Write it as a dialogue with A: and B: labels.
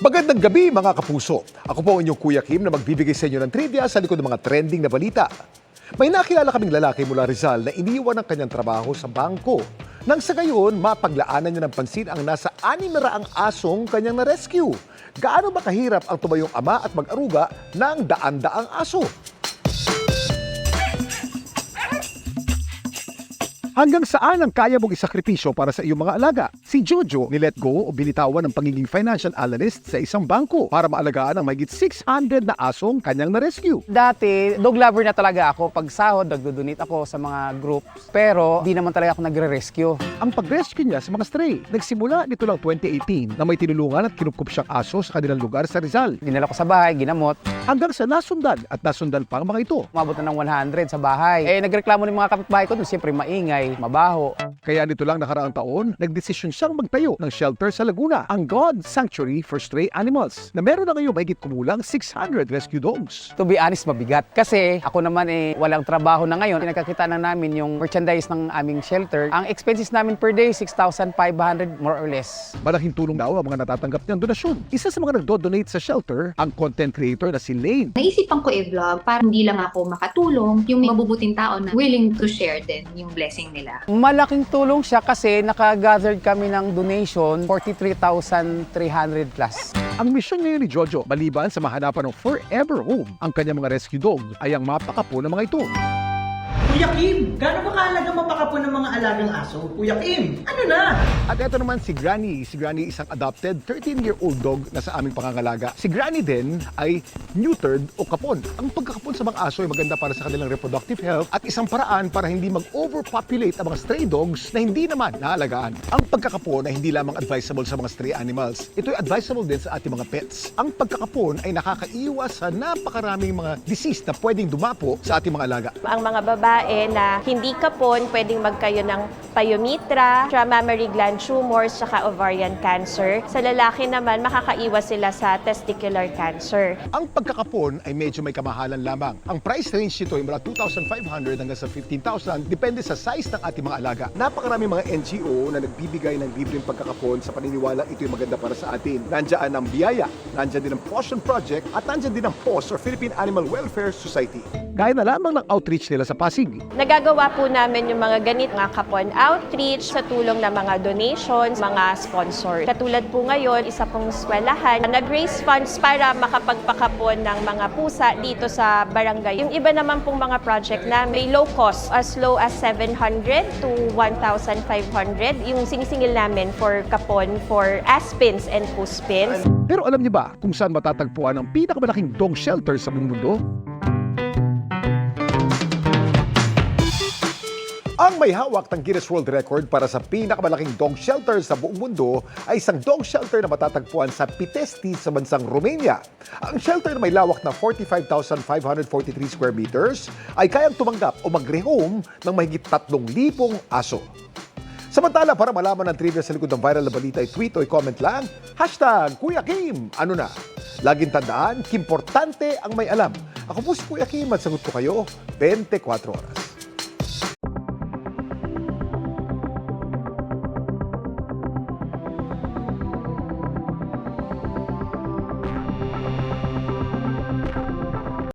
A: Magandang gabi mga kapuso. Ako po ang inyong Kuya Kim na magbibigay sa inyo ng trivia sa likod ng mga trending na balita. May nakilala kaming lalaki mula Rizal na iniwan ang kanyang trabaho sa bangko. Nang sa gayon, mapaglaanan niya ng pansin ang nasa 600 asong kanyang na-rescue. Gaano ba kahirap ang tumayong ama at mag-aruga ng daan-daang aso? Hanggang saan ang kaya mong isakripisyo para sa iyong mga alaga? Si Jojo ni-let go o binitawan ng pagiging financial analyst sa isang bangko para maalagaan ang mahigit 600 na asong kanyang na-rescue.
B: Dati, dog lover na talaga ako. Pag sahod, nagdo-donate ako sa mga groups. Pero, di naman talaga ako nagre-rescue.
A: Ang pag-rescue niya sa mga stray nagsimula nito lang 2018 na may tinulungan at kinukup siyang aso sa kanilang lugar sa Rizal.
B: Dinala ko sa bahay, ginamot.
A: Hanggang sa nasundan at nasundan pa ang mga ito.
B: Umabot na ng 100 sa bahay. Nagreklamo ng mga kapitbahay ko, siyempre maingay, mabaho.
A: Kaya nito lang nakaraang taon, nagdesisyon siyang magtayo ng shelter sa Laguna, ang God Sanctuary for Stray Animals, na meron na ngayon mahigit kumulang 600 rescue dogs.
B: To be honest, mabigat. Kasi ako naman walang trabaho na ngayon. Pinagkakita na namin yung merchandise ng aming shelter. Ang expenses namin per day, 6,500 more or less.
A: Malaking tulong daw ang mga natatanggap niyang donasyon. Isa sa mga nagdo-donate sa shelter, ang content creator na si Lane.
C: Naisipan ko i-vlog para hindi lang ako makatulong, yung mabubuting tao na willing to share din yung blessing nila.
B: Malaking tulong siya kasi naka-gathered kami ng donation, 43,300 plus.
A: Ang misyon ngayon ni Jojo, maliban sa mahanapan ng forever home, ang kanyang mga rescue dog ay ang mapakapo ng mga ito.
D: Kuya Kim, gaano ba kaalaga mapakapo ng mga alagang aso? Kuya Kim, ano na?
A: At ito naman si Granny. Si Granny isang adopted 13-year-old dog na sa aming pangangalaga. Si Granny din ay neutered o kapon. Ang pagkakapon sa mga aso ay maganda para sa kanilang reproductive health at isang paraan para hindi mag-overpopulate ang mga stray dogs na hindi naman naalagaan. Ang pagkakapon ay hindi lamang advisable sa mga stray animals. Ito ay advisable din sa ating mga pets. Ang pagkakapon ay nakakaiwas sa napakaraming mga disease na pwedeng dumapo sa ating mga alaga.
E: Ang mga babae na hindi kapon, pwedeng magkayo ng pyometra, mammary gland tumors, saka ovarian cancer. Sa lalaki naman, makakaiwas sila sa testicular cancer.
A: Ang pagkakapon ay medyo may kamahalan lamang. Ang price range nito ay mula 2,500 hanggang sa 15,000 depende sa size ng ating mga alaga. Napakaraming mga NGO na nagbibigay ng libreng pagkakapon sa paniniwala ito ay maganda para sa atin. Nandiyan ang Biyaya, nandiyan din ang Potion Project at nandiyan din ang POS or Philippine Animal Welfare Society. Gaya na lamang ng outreach nila sa Pasig.
E: Nagagawa po namin yung mga mga kapon outreach sa tulong ng mga donations, mga sponsor. Katulad po ngayon, isa pong eskwelahan, nag-raise funds para makapagpakapon ng mga pusa dito sa barangay. Yung iba naman pong mga project na may low cost, as low as 700 to 1,500, yung sinisingil namin for kapon for aspins and puspins.
A: Pero alam niyo ba kung saan matatagpuan ang pinakamalaking dog shelter sa buong mundo? Ang may hawak ng Guinness World Record para sa pinakamalaking dog shelter sa buong mundo ay isang dog shelter na matatagpuan sa Pitești sa bansang Romania. Ang shelter na may lawak na 45,543 square meters ay kayang tumanggap o mag-rehome ng mahigit 3,000 aso. Samantala, para malaman ang trivia sa likod ng viral na balita, i-tweet o i-comment lang, #Kuya Kim, ano na? Laging tandaan, importante ang may alam. Ako po si Kuya Kim at sagot ko kayo 24 oras.